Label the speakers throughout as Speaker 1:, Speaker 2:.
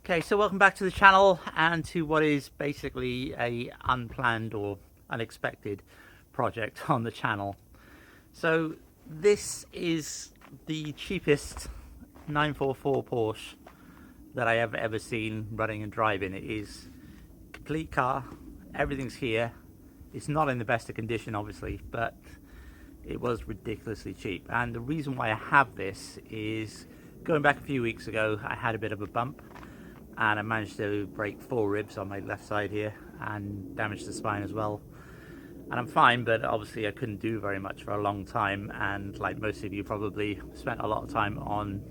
Speaker 1: Okay, so welcome back to the channel and to what is basically a unplanned or unexpected project on the channel. So this is the cheapest 944 Porsche that I have ever seen running and driving. It is a complete car, everything's here. It's not in the best of condition obviously, but it was ridiculously cheap. And the reason why I have this is going back a few weeks ago, I had a bit of a bump and I managed to break 4 ribs on my left side here and damage the spine as well. And I'm fine, but obviously I couldn't do very much for a long time, and like most of you probably spent a lot of time on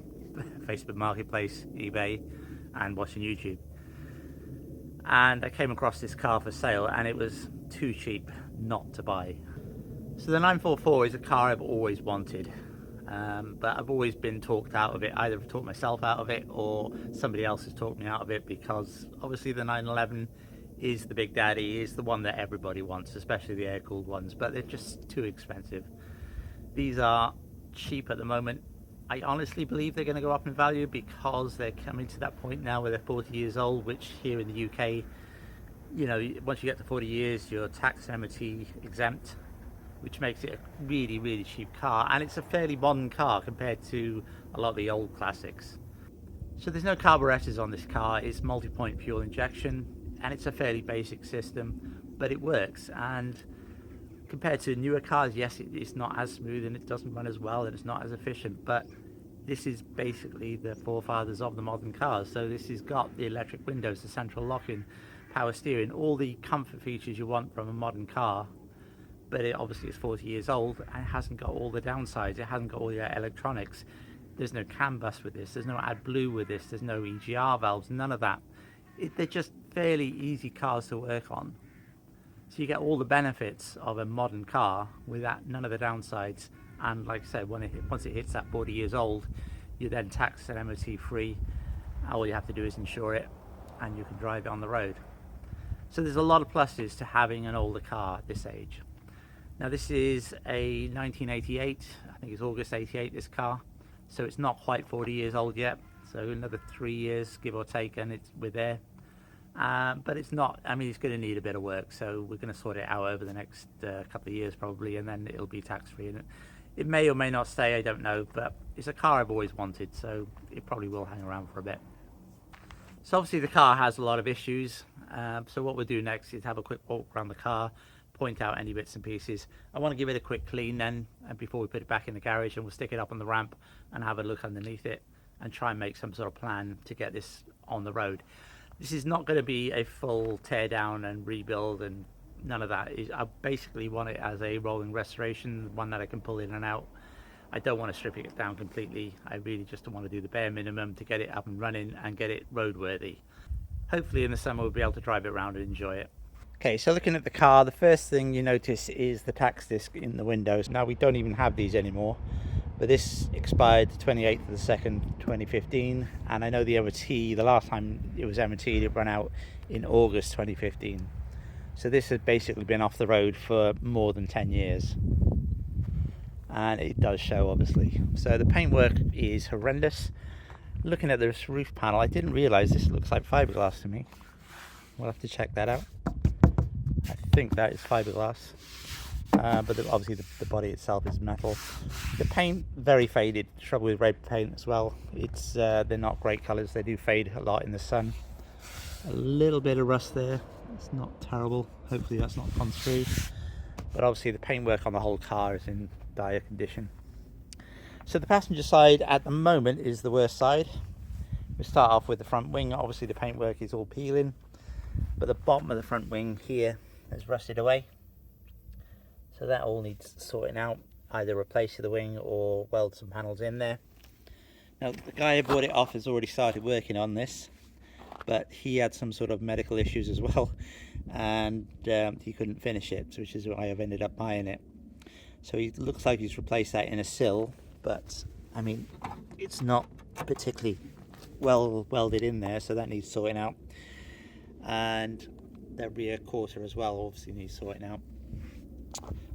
Speaker 1: Facebook Marketplace, eBay and watching YouTube. And I came across this car for sale and it was too cheap not to buy. So the 944 is a car I've always wanted. But I've always been talked out of it. Either I've talked myself out of it or somebody else has talked me out of it, because obviously the 911 is the big daddy, is the one that everybody wants, especially the air-cooled ones, but they're just too expensive. These are cheap at the moment. I honestly believe they're going to go up in value because they're coming to that point now where they're 40 years old, which here in the UK, you know, once you get to 40 years, you're tax and MOT exempt, which makes it a really, really cheap car, and it's a fairly modern car compared to a lot of the old classics. So there's no carburetors on this car, it's multi-point fuel injection, and it's a fairly basic system, but it works. And compared to newer cars, yes, it's not as smooth and it doesn't run as well and it's not as efficient, but this is basically the forefathers of the modern cars. So this has got the electric windows, the central locking, power steering, all the comfort features you want from a modern car. But it obviously is 40 years old and it hasn't got all the downsides. It hasn't got all the electronics. There's no CAN bus with this, there's no AdBlue with this, there's no EGR valves, none of that. They're just fairly easy cars to work on. So you get all the benefits of a modern car without none of the downsides. And like I said, once it hits that 40 years old, you're then taxed and MOT free. All you have to do is insure it and you can drive it on the road. So there's a lot of pluses to having an older car at this age. Now this is a 1988, I think it's August 88, this car. So it's not quite 40 years old yet. So another 3 years, give or take, and we're there. But it's not, I mean, it's going to need a bit of work. So we're going to sort it out over the next couple of years probably, and then it'll be tax-free. And it may or may not stay, I don't know, but it's a car I've always wanted, so it probably will hang around for a bit. So obviously the car has a lot of issues. So what we'll do next is have a quick walk around the car, point out any bits and pieces. I want to give it a quick clean then, and before we put it back in the garage, and we'll stick it up on the ramp and have a look underneath it and try and make some sort of plan to get this on the road. This is not going to be a full tear down and rebuild and none of that. I basically want it as a rolling restoration, one that I can pull in and out. I don't want to strip it down completely. I really just want to do the bare minimum to get it up and running and get it roadworthy. Hopefully in the summer we'll be able to drive it around and enjoy it. Okay, so looking at the car, the first thing you notice is the tax disc in the windows. Now we don't even have these anymore, but this expired the 28th of the 2nd, 2015, and I know the MOT, the last time it was MOT'd, it ran out in August 2015. So this has basically been off the road for more than 10 years. And it does show, obviously. So the paintwork is horrendous. Looking at this roof panel, I didn't realise this looks like fiberglass to me. We'll have to check that out. I think that is fiberglass, but obviously the body itself is metal. The paint, very faded. Trouble with red paint as well. It's they're not great colours. They do fade a lot in the sun. A little bit of rust there. It's not terrible. Hopefully that's not gone through. But obviously the paintwork on the whole car is in dire condition. So the passenger side at the moment is the worst side. We start off with the front wing. Obviously the paintwork is all peeling, but the bottom of the front wing here has rusted away. So that all needs sorting out. Either replace the wing or weld some panels in there. Now the guy who bought it off has already started working on this, but he had some sort of medical issues as well, and he couldn't finish it, which is why I've ended up buying it. So he looks like he's replaced that in a sill, but I mean it's not particularly well welded in there, so that needs sorting out. And the rear quarter as well obviously needs sorting out.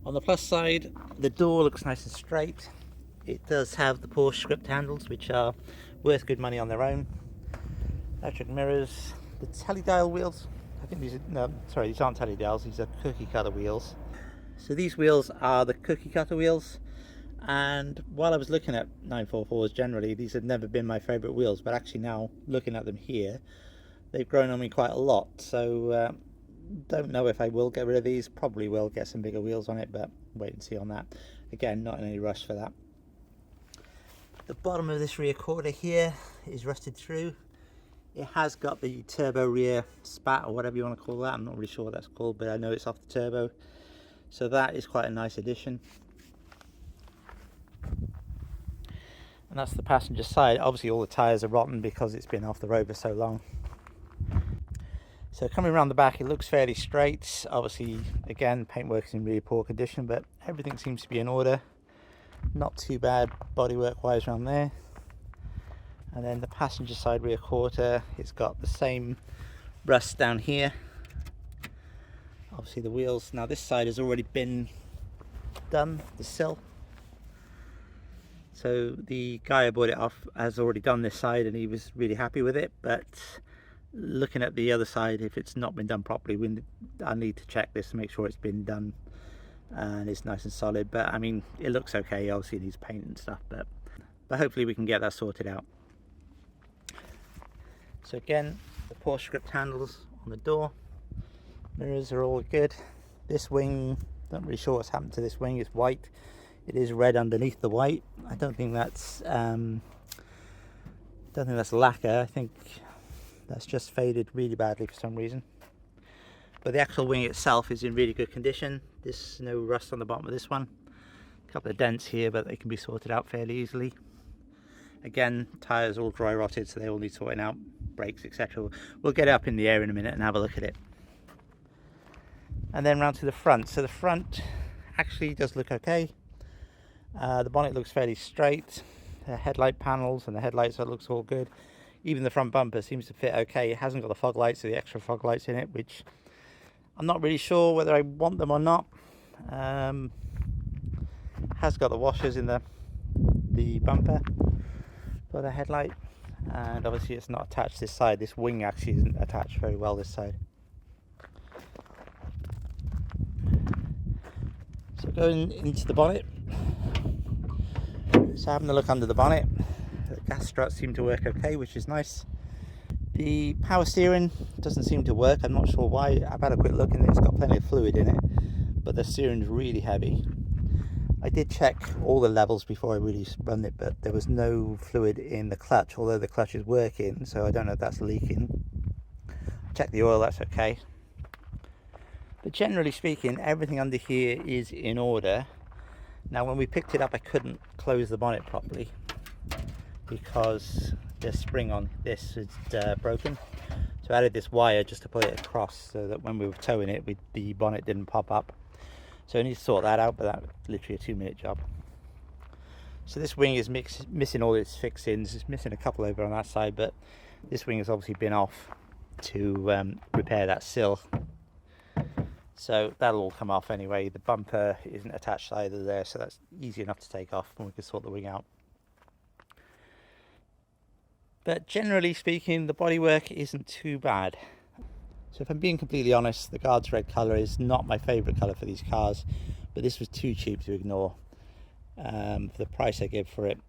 Speaker 1: On the plus side, the door looks nice and straight. It does have the Porsche script handles, which are worth good money on their own. Electric mirrors, the teledial wheels. I think these are, no, sorry, these aren't teledials, these are cookie cutter wheels. So these wheels are the cookie cutter wheels, and while I was looking at 944s generally, these had never been my favourite wheels, but actually now looking at them here, they've grown on me quite a lot. So don't know if I will get rid of these. Probably will get some bigger wheels on it, but wait and see on that. Again, not in any rush for that. The bottom of this rear quarter here is rusted through. It has got the turbo rear spat, or whatever you want to call that. I'm not really sure what that's called, but I know it's off the turbo, so that is quite a nice addition. And that's the passenger side. Obviously all the tyres are rotten because it's been off the road for so long. So coming around the back, it looks fairly straight. Obviously, again, paintwork is in really poor condition, but everything seems to be in order. Not too bad bodywork wise around there. And then the passenger side rear quarter, it's got the same rust down here. Obviously the wheels, now this side has already been done, the sill. So the guy I bought it off has already done this side and he was really happy with it, but looking at the other side, if it's not been done properly, I need to check this to make sure it's been done and it's nice and solid. But I mean, it looks okay. Obviously it needs paint and stuff, but hopefully we can get that sorted out. So again, the Porsche script handles on the door, mirrors are all good. This wing, not really sure what's happened to this wing. It's white. It is red underneath the white. I don't think that's lacquer. I think that's just faded really badly for some reason. But the actual wing itself is in really good condition. There's no rust on the bottom of this one. A couple of dents here, but they can be sorted out fairly easily. Again, tyres all dry rotted, so they all need sorting out, brakes, etc. We'll get it up in the air in a minute and have a look at it. And then round to the front. So the front actually does look okay. The bonnet looks fairly straight. The headlight panels and the headlights, so it looks all good. Even the front bumper seems to fit okay. It hasn't got the fog lights or the extra fog lights in it, which I'm not really sure whether I want them or not. Has got the washers in the bumper for the headlight, and obviously it's not attached this side. This wing actually isn't attached very well this side. So going into the bonnet, so having a look under the bonnet, the gas struts seem to work okay, which is nice. The power steering doesn't seem to work. I'm not sure why. I've had a quick look and it's got plenty of fluid in it, but the steering is really heavy. I did check all the levels before I really run it, but there was no fluid in the clutch, although the clutch is working, so I don't know if that's leaking. Check the oil, that's okay. But generally speaking, everything under here is in order. Now when we picked it up, I couldn't close the bonnet properly because the spring on this is broken. So I added this wire just to put it across so that when we were towing it, the bonnet didn't pop up. So I need to sort that out, but that's literally a 2-minute job. So this wing is missing all its fixings. It's missing a couple over on that side, but this wing has obviously been off to repair that sill. So that'll all come off anyway. The bumper isn't attached either there, so that's easy enough to take off and we can sort the wing out. But generally speaking, the bodywork isn't too bad. So if I'm being completely honest, the Guards red colour is not my favourite colour for these cars, but this was too cheap to ignore. For the price I gave for it,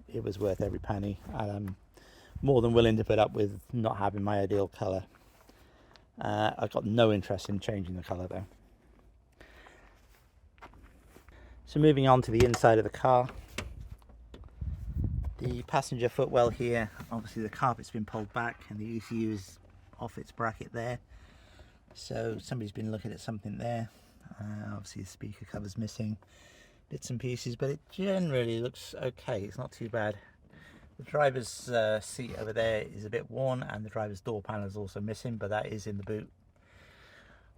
Speaker 1: it was worth every penny. I'm more than willing to put up with not having my ideal colour. I've got no interest in changing the colour though. So moving on to the inside of the car. The passenger footwell here, obviously the carpet's been pulled back and the ECU is off its bracket there. So somebody's been looking at something there. Obviously the speaker cover's missing bits and pieces, but it generally looks okay. It's not too bad. The driver's seat over there is a bit worn and the driver's door panel is also missing, but that is in the boot.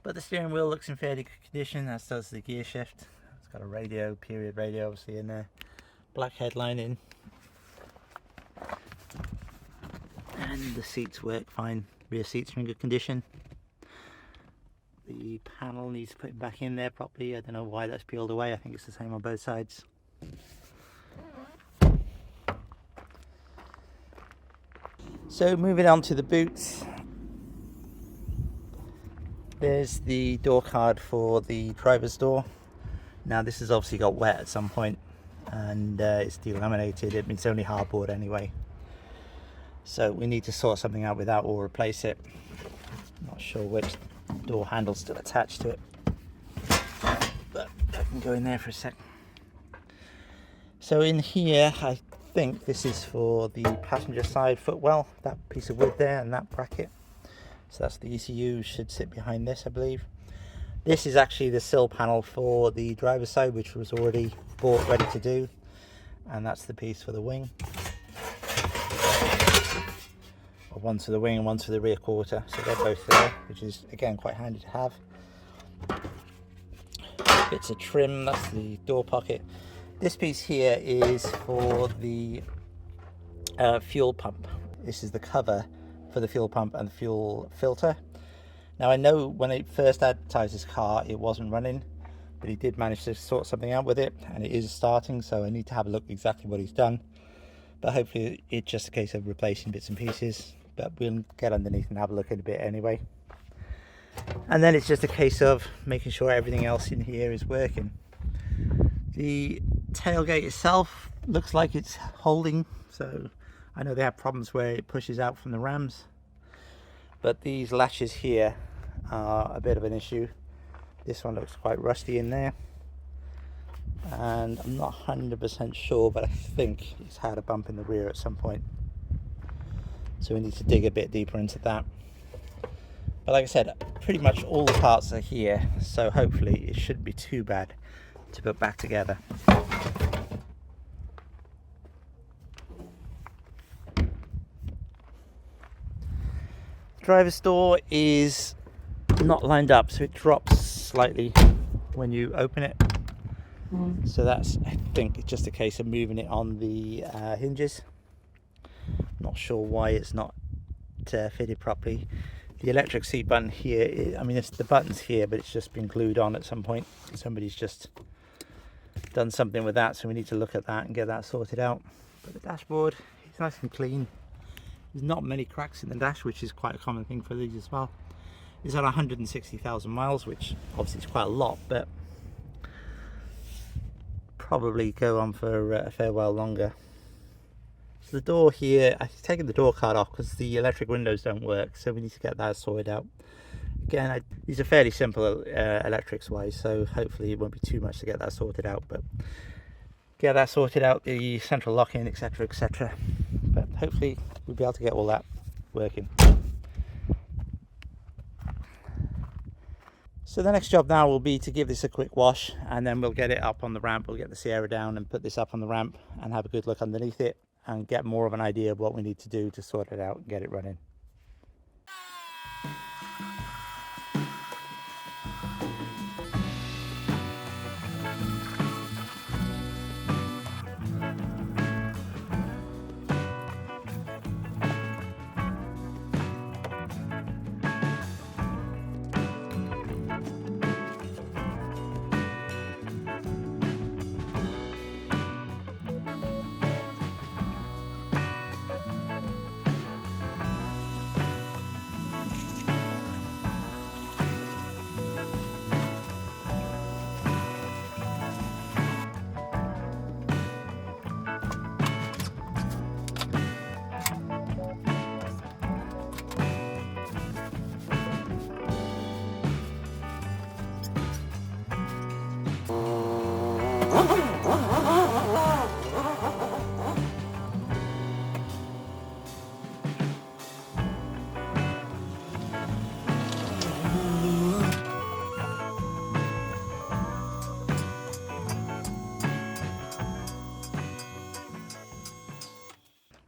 Speaker 1: But the steering wheel looks in fairly good condition, as does the gear shift. It's got a radio, period radio obviously in there. Black headlining. And the seats work fine. Rear seats are in good condition. The panel needs putting back in there properly. I don't know why that's peeled away. I think it's the same on both sides. So moving on to the boot, there's the door card for the driver's door. Now this has obviously got wet at some point, and it's delaminated. It's only hardboard anyway, so we need to sort something out with that or replace it. Not sure which door handle's still attached to it, but I can go in there for a sec. So in here, I think this is for the passenger side footwell, that piece of wood there and that bracket. So that's the ECU, should sit behind this, I believe. This is actually the sill panel for the driver's side, which was already bought, ready to do. And that's the piece for the wing. Or one's for the wing and one's for the rear quarter. So they're both there, which is, again, quite handy to have. Bits of trim, that's the door pocket. This piece here is for the fuel pump. This is the cover for the fuel pump and the fuel filter. Now I know when they first advertised this car it wasn't running, but he did manage to sort something out with it and it is starting, so I need to have a look exactly what he's done. But hopefully it's just a case of replacing bits and pieces, but we'll get underneath and have a look at a bit anyway. And then it's just a case of making sure everything else in here is working. The tailgate itself looks like it's holding, so I know they have problems where it pushes out from the rams, but these latches here are a bit of an issue. This one looks quite rusty in there, and I'm not 100% sure, but I think it's had a bump in the rear at some point, so we need to dig a bit deeper into that. But like I said, pretty much all the parts are here, so hopefully it shouldn't be too bad to put back together. Driver's door is not lined up, so it drops slightly when you open it. So that's, I think, just a case of moving it on the hinges. Not sure why it's not fitted properly. The electric seat button here, I mean, it's the button's here, but it's just been glued on at some point. Somebody's just done something with that, so we need to look at that and get that sorted out. But the dashboard is nice and clean. There's not many cracks in the dash, which is quite a common thing for these as well. It's at 160,000 miles, which obviously is quite a lot, but probably go on for a fair while longer. So the door here, I've taken the door card off because the electric windows don't work, so we need to get that sorted out. Again, these are fairly simple electrics wise, so hopefully it won't be too much to get that sorted out, but get that sorted out, the central lock-in, etc, etc. But hopefully we'll be able to get all that working. So the next job now will be to give this a quick wash, and then we'll get it up on the ramp. We'll get the Sierra down and put this up on the ramp and have a good look underneath it and get more of an idea of what we need to do to sort it out and get it running.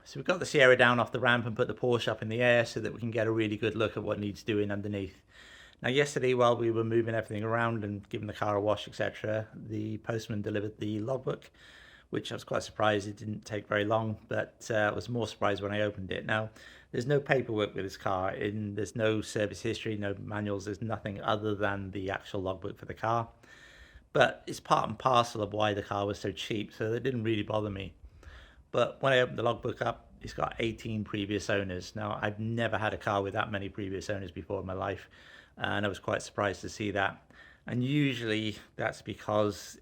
Speaker 1: So we've got the Sierra down off the ramp and put the Porsche up in the air so that we can get a really good look at what needs doing underneath. Now yesterday, while we were moving everything around and giving the car a wash, etc., the postman delivered the logbook, which I was quite surprised it didn't take very long, but I was more surprised when I opened it. Now, there's no paperwork with this car, there's no service history, no manuals, there's nothing other than the actual logbook for the car. But it's part and parcel of why the car was so cheap, so that didn't really bother me. But when I opened the logbook up, it's got 18 previous owners. Now, I've never had a car with that many previous owners before in my life, and I was quite surprised to see that. And usually that's because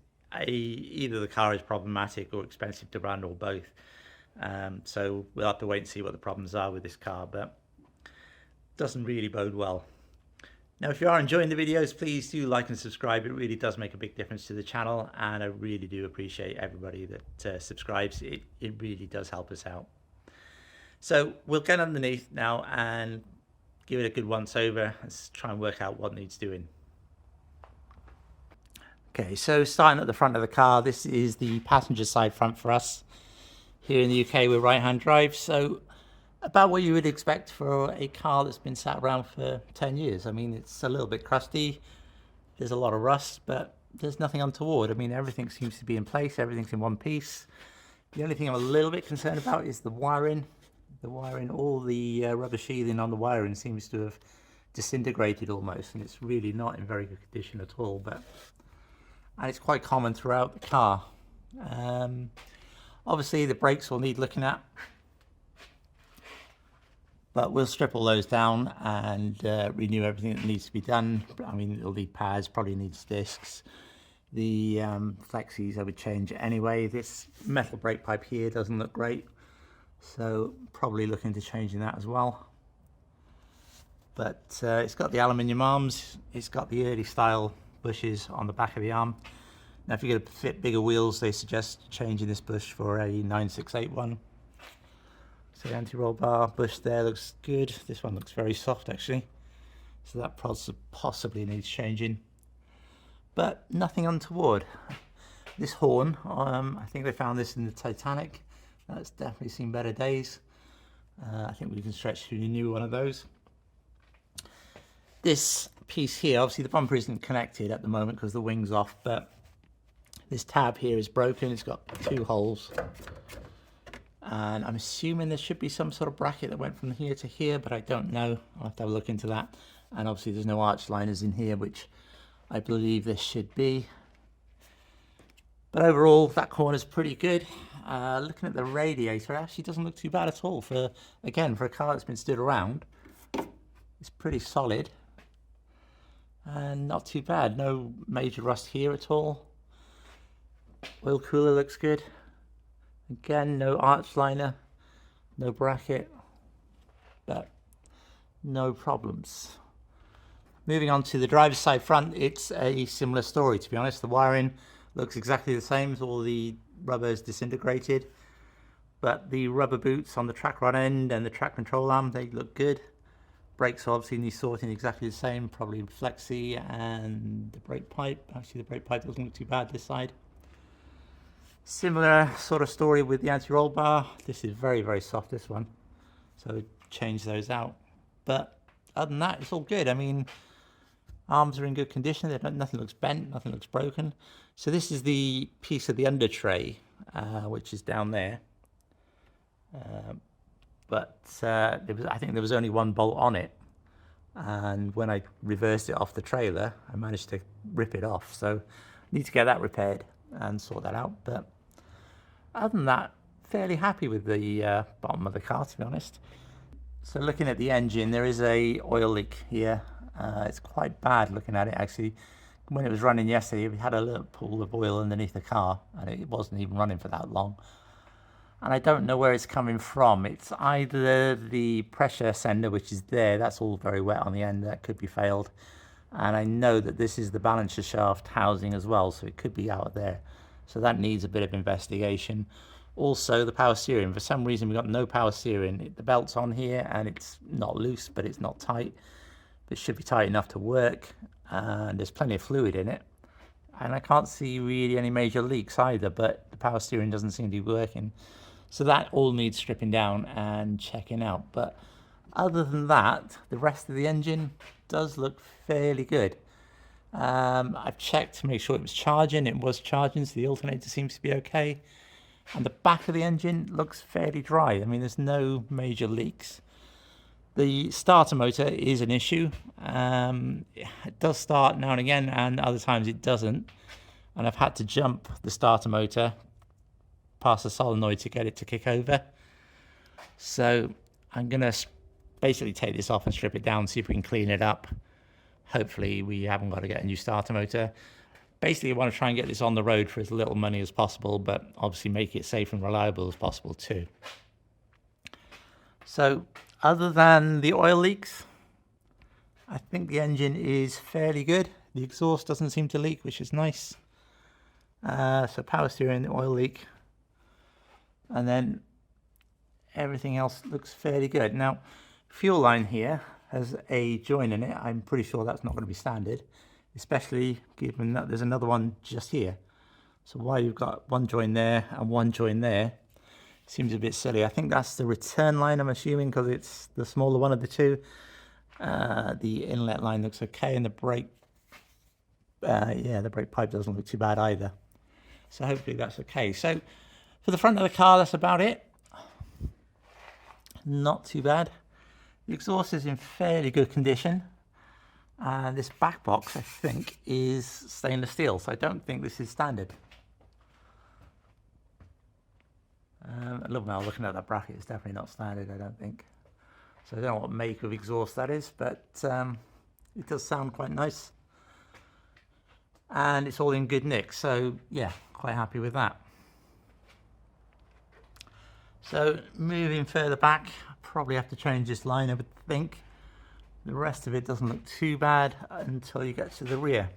Speaker 1: either the car is problematic or expensive to run, or both. So we'll have to wait and see what the problems are with this car, but doesn't really bode well. Now, if you are enjoying the videos, please do like and subscribe. It really does make a big difference to the channel, and I really do appreciate everybody that subscribes. It really does help us out. So we'll get underneath now and give it a good once over. Let's try and work out what needs doing. Okay, so starting at the front of the car, this is the passenger side front for us. Here in the UK, we're right-hand drive, so about what you would expect for a car that's been sat around for 10 years. I mean, it's a little bit crusty, there's a lot of rust, but there's nothing untoward. I mean, everything seems to be in place, everything's in one piece. The only thing I'm a little bit concerned about is the wiring. The wiring, all the rubber sheathing on the wiring seems to have disintegrated almost, and it's really not in very good condition at all. And it's quite common throughout the car. Obviously the brakes will need looking at, but we'll strip all those down and renew everything that needs to be done. I mean, it'll need pads, probably needs discs. The flexies I would change anyway. This metal brake pipe here doesn't look great, so probably looking to changing that as well. But it's got the aluminium arms, it's got the early style bushes on the back of the arm. Now if you're going to fit bigger wheels, they suggest changing this bush for a 9681. So the anti-roll bar bush there looks good. This one looks very soft actually, so that possibly needs changing, but nothing untoward. This horn, I think they found this in the Titanic. That's definitely seen better days. I think we can stretch through a new one of those. This piece here, obviously the bumper isn't connected at the moment because the wing's off, but this tab here is broken. It's got 2 holes, and I'm assuming there should be some sort of bracket that went from here to here, but I don't know. I'll have to have a look into that. And obviously there's no arch liners in here, which I believe there should be. But overall, that corner's pretty good. Looking at the radiator, it actually doesn't look too bad at all for a car that's been stood around. It's pretty solid and not too bad. No major rust here at all. Oil cooler looks good. Again, no arch liner, no bracket, but no problems. Moving on to the driver's side front, it's a similar story, to be honest. The wiring looks exactly the same, as all the rubber is disintegrated, but the rubber boots on the track rod end and the track control arm, they look good. Brakes obviously need sorting, exactly the same, probably flexi, and the brake pipe. Actually, the brake pipe doesn't look too bad this side. Similar sort of story with the anti-roll bar. This is very, very soft, this one, so change those out. But other than that, it's all good. I mean, arms are in good condition. Nothing looks bent, nothing looks broken. So this is the piece of the under tray, which is down there. I think there was only 1 bolt on it, and when I reversed it off the trailer, I managed to rip it off. So I need to get that repaired and sort that out. But other than that, fairly happy with the bottom of the car, to be honest. So looking at the engine, there is a oil leak here. It's quite bad looking at it actually. When it was running yesterday, it had a little pool of oil underneath the car, and it wasn't even running for that long. And I don't know where it's coming from. It's either the pressure sender, which is there, that's all very wet on the end, that could be failed. And I know that this is the balancer shaft housing as well, so it could be out there. So that needs a bit of investigation. Also the power steering, for some reason we've got no power steering. The belt's on here and it's not loose, but it's not tight. It should be tight enough to work, and there's plenty of fluid in it. And I can't see really any major leaks either, but the power steering doesn't seem to be working. So that all needs stripping down and checking out. But other than that, the rest of the engine does look fairly good. I've checked to make sure it was charging. It was charging, so the alternator seems to be okay. And the back of the engine looks fairly dry. I mean, there's no major leaks. The starter motor is an issue. It does start now and again, and other times it doesn't. And I've had to jump the starter motor past the solenoid to get it to kick over. So I'm going to basically take this off and strip it down, see if we can clean it up. Hopefully we haven't got to get a new starter motor. Basically I want to try and get this on the road for as little money as possible, but obviously make it safe and reliable as possible too. So other than the oil leaks, I think the engine is fairly good. The exhaust doesn't seem to leak, which is nice. So power steering, the oil leak, and then everything else looks fairly good. Now, fuel line here has a join in it. I'm pretty sure that's not going to be standard, especially given that there's another one just here. So why you've got one join there and one join there seems a bit silly. I think that's the return line, I'm assuming, because it's the smaller one of the two. The inlet line looks okay, and the brake, the brake pipe doesn't look too bad either. So hopefully that's okay. So for the front of the car, that's about it. Not too bad. The exhaust is in fairly good condition. And this back box, I think, is stainless steel, so I don't think this is standard. I love now looking at that bracket. It's definitely not standard, I don't think. So I don't know what make of exhaust that is, but it does sound quite nice. And it's all in good nick, so yeah, quite happy with that. So moving further back, I probably have to change this line, I would think. The rest of it doesn't look too bad until you get to the rear.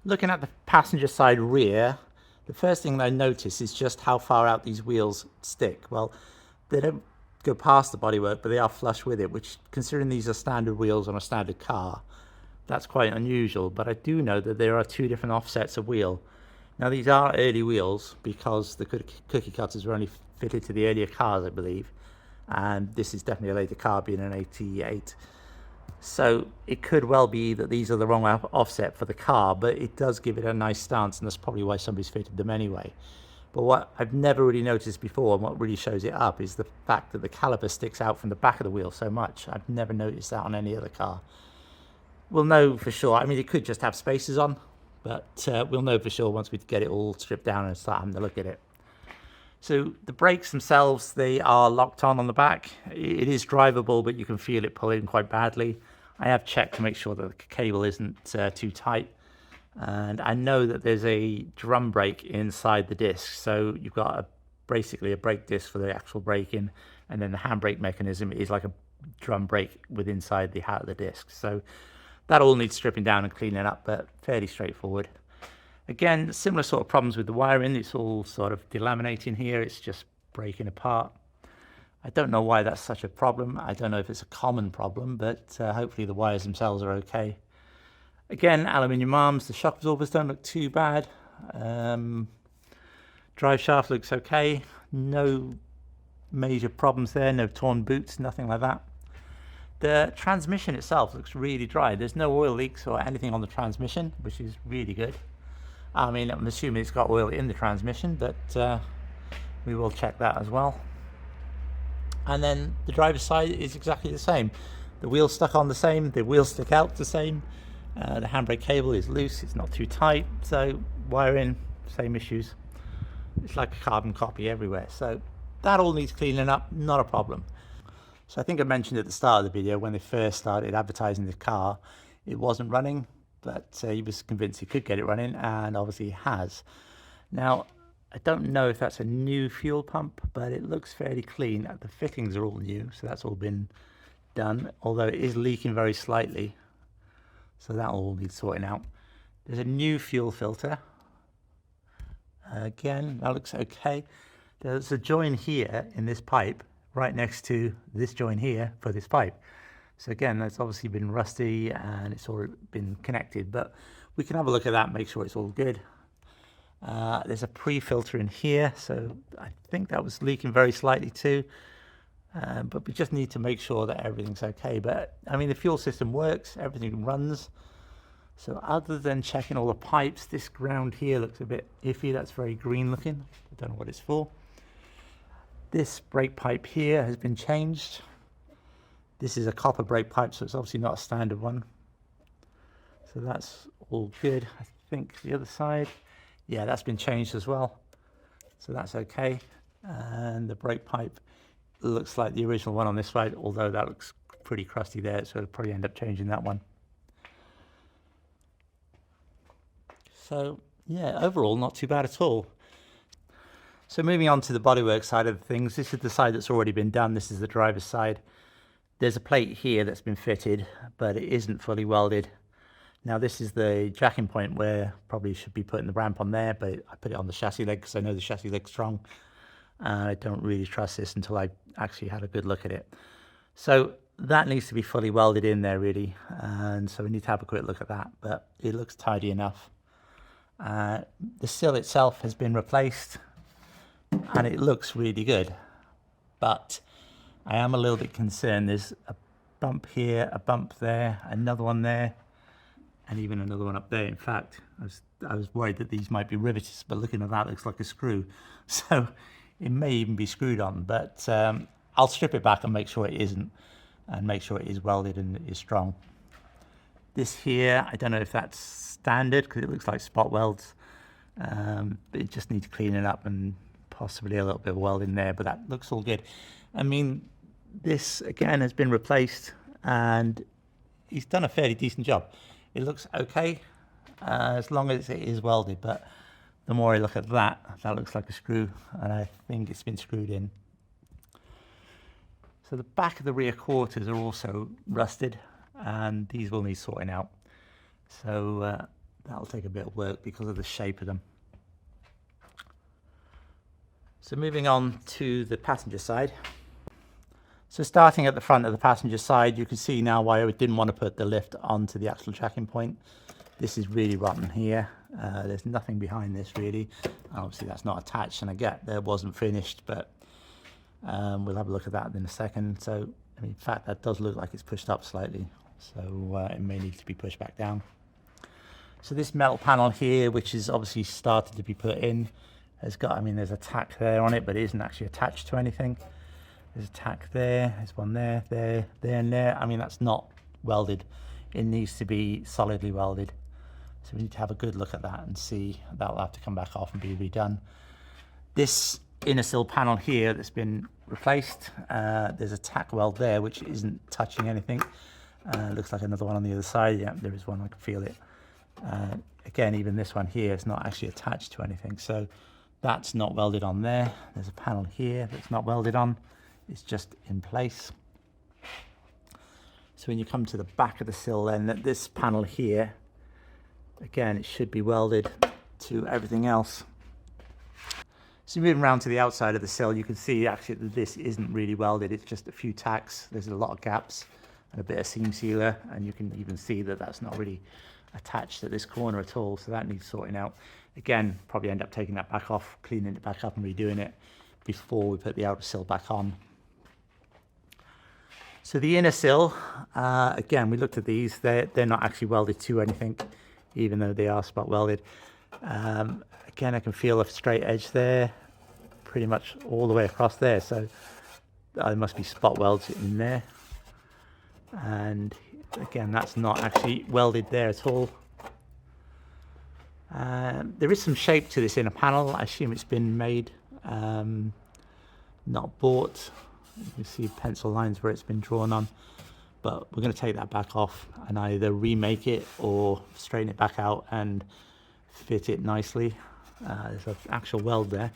Speaker 1: Looking at the passenger side rear, the first thing that I notice is just how far out these wheels stick. Well, they don't go past the bodywork, but they are flush with it, which, considering these are standard wheels on a standard car, that's quite unusual. But I do know that there are two different offsets of wheel. Now these are early wheels because the cookie cutters were only fitted to the earlier cars, I believe, and this is definitely a later car, being an 88. So it could well be that these are the wrong offset for the car, but it does give it a nice stance, and that's probably why somebody's fitted them anyway. But what I've never really noticed before, and what really shows it up, is the fact that the caliper sticks out from the back of the wheel so much. I've never noticed that on any other car. We'll know for sure. I mean, it could just have spacers on, but we'll know for sure once we get it all stripped down and start having to look at it. So the brakes themselves, they are locked on the back. It is drivable, but you can feel it pulling quite badly. I have checked to make sure that the cable isn't too tight. And I know that there's a drum brake inside the disc. So you've got basically a brake disc for the actual braking, and then the handbrake mechanism is like a drum brake with inside the heart of the disc. So that all needs stripping down and cleaning up, but fairly straightforward. Again, similar sort of problems with the wiring. It's all sort of delaminating here. It's just breaking apart. I don't know why that's such a problem. I don't know if it's a common problem, but hopefully the wires themselves are okay. Again, aluminium arms. The shock absorbers don't look too bad. Drive shaft looks okay. No major problems there. No torn boots, nothing like that. The transmission itself looks really dry. There's no oil leaks or anything on the transmission, which is really good. I mean, I'm assuming it's got oil in the transmission, but we will check that as well. And then the driver's side is exactly the same. The wheels stuck on the same, the wheels stick out the same. The handbrake cable is loose, it's not too tight. So wiring, same issues. It's like a carbon copy everywhere. So that all needs cleaning up, not a problem. So I think I mentioned at the start of the video, when they first started advertising the car, it wasn't running, but he was convinced he could get it running, and obviously he has. Now, I don't know if that's a new fuel pump, but it looks fairly clean. The fittings are all new, so that's all been done, although it is leaking very slightly, so that all needs sorting out. There's a new fuel filter. Again, that looks okay. There's a join here in this pipe, right next to this join here for this pipe. So again, that's obviously been rusty and it's all been connected, but we can have a look at that, make sure it's all good. There's a pre-filter in here, so I think that was leaking very slightly too. But we just need to make sure that everything's okay. But I mean, the fuel system works, everything runs. So other than checking all the pipes, this ground here looks a bit iffy. That's very green looking. I don't know what it's for. This brake pipe here has been changed. This is a copper brake pipe, so it's obviously not a standard one. So that's all good. I think the other side, yeah, that's been changed as well. So that's okay. And the brake pipe looks like the original one on this side, although that looks pretty crusty there, so I'll probably end up changing that one. So yeah, overall not too bad at all. So moving on to the bodywork side of things, this is the side that's already been done. This is the driver's side. There's a plate here that's been fitted, but it isn't fully welded. Now this is the jacking point where probably should be putting the ramp on there, but I put it on the chassis leg because I know the chassis leg's strong. I don't really trust this until I actually had a good look at it. So that needs to be fully welded in there really, and so we need to have a quick look at that, but it looks tidy enough. The sill itself has been replaced and it looks really good, but I am a little bit concerned. There's a bump here, a bump there, another one there, and even another one up there. In fact, I was worried that these might be rivets, but looking at that, it looks like a screw. So it may even be screwed on, but I'll strip it back and make sure it isn't, and make sure it is welded and is strong. This here, I don't know if that's standard because it looks like spot welds, but it just needs cleaning up and possibly a little bit of weld in there, but that looks all good. I mean, this again has been replaced and he's done a fairly decent job. It looks okay as long as it is welded, but the more I look at that, that looks like a screw, and I think it's been screwed in. So the back of the rear quarters are also rusted, and these will need sorting out. So that'll take a bit of work because of the shape of them. So moving on to the passenger side. So starting at the front of the passenger side, you can see now why I didn't want to put the lift onto the actual jacking point. This is really rotten here. There's nothing behind this really. Obviously that's not attached, and I get that it wasn't finished, but we'll have a look at that in a second. So I mean, in fact, that does look like it's pushed up slightly, so it may need to be pushed back down. So this metal panel here, which is obviously started to be put in, has got, I mean, there's a tack there on it, but it isn't actually attached to anything. There's a tack there, there's one there, there, and there. I mean, that's not welded. It needs to be solidly welded. So we need to have a good look at that and see. That'll have to come back off and be redone. This inner sill panel here that's been replaced, there's a tack weld there which isn't touching anything. Looks like another one on the other side. Yeah, there is one, I can feel it. Again, even this one here is not actually attached to anything, so that's not welded on there. There's a panel here that's not welded on. It's just in place. So when you come to the back of the sill, then this panel here, again, it should be welded to everything else. So moving around to the outside of the sill, you can see actually that this isn't really welded. It's just a few tacks. There's a lot of gaps and a bit of seam sealer, and you can even see that that's not really attached to this corner at all, so that needs sorting out. Again, probably end up taking that back off, cleaning it back up and redoing it before we put the outer sill back on. So the inner sill, again, we looked at these. They're not actually welded to anything, even though they are spot welded. Again, I can feel a straight edge there, pretty much all the way across there. So there must be spot welds in there. And again, that's not actually welded there at all. There is some shape to this inner panel. I assume it's been made, not bought. You can see pencil lines where it's been drawn on, but we're going to take that back off and either remake it or straighten it back out and fit it nicely. There's an actual weld there.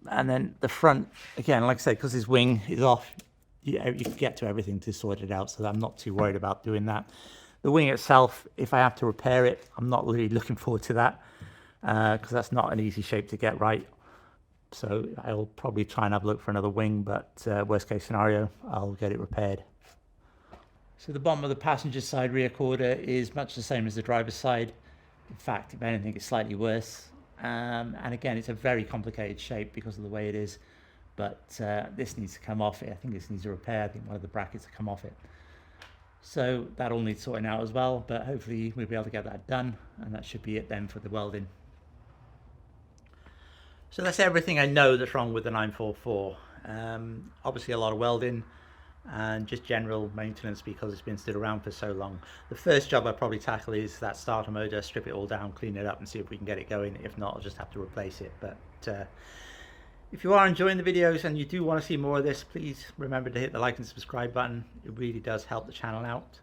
Speaker 1: And then the front, again, like I said, because this wing is off, you can get to everything to sort it out, so I'm not too worried about doing that. The wing itself, if I have to repair it, I'm not really looking forward to that, because that's not an easy shape to get right. So I'll probably try and have a look for another wing, but worst case scenario, I'll get it repaired. So the bottom of the passenger side rear quarter is much the same as the driver's side. In fact, if anything, it's slightly worse. And again, it's a very complicated shape because of the way it is. But this needs to come off it. I think this needs a repair. I think one of the brackets will come off it. So that all needs sorting out as well, but hopefully we'll be able to get that done, and that should be it then for the welding. So that's everything I know that's wrong with the 944. Obviously a lot of welding and just general maintenance because it's been stood around for so long. The first job I'll probably tackle is that starter motor, strip it all down, clean it up and see if we can get it going. If not, I'll just have to replace it. But If you are enjoying the videos and you do want to see more of this, please remember to hit the like and subscribe button. It really does help the channel out.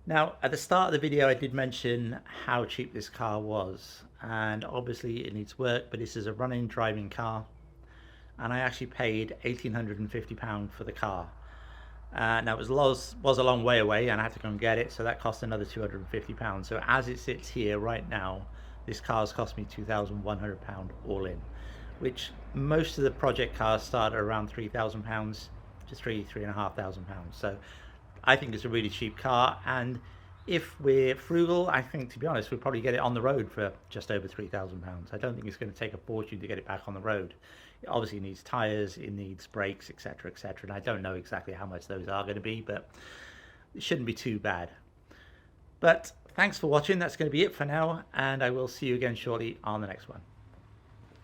Speaker 1: Now, at the start of the video, I did mention how cheap this car was, and obviously it needs work, but this is a running, driving car, and I actually paid £1,850 for the car. Now it was a long way away, and I had to go and get it, so that cost another £250. So as it sits here right now, this car's cost me £2,100 all in, which most of the project cars start at around £3,000 to £3,500. So I think it's a really cheap car, and if we're frugal, I think, to be honest, we'll probably get it on the road for just over £3,000. I don't think it's going to take a fortune to get it back on the road. It obviously needs tyres, it needs brakes, etc., etc., and I don't know exactly how much those are going to be, but it shouldn't be too bad. But thanks for watching. That's going to be it for now, and I will see you again shortly on the next one.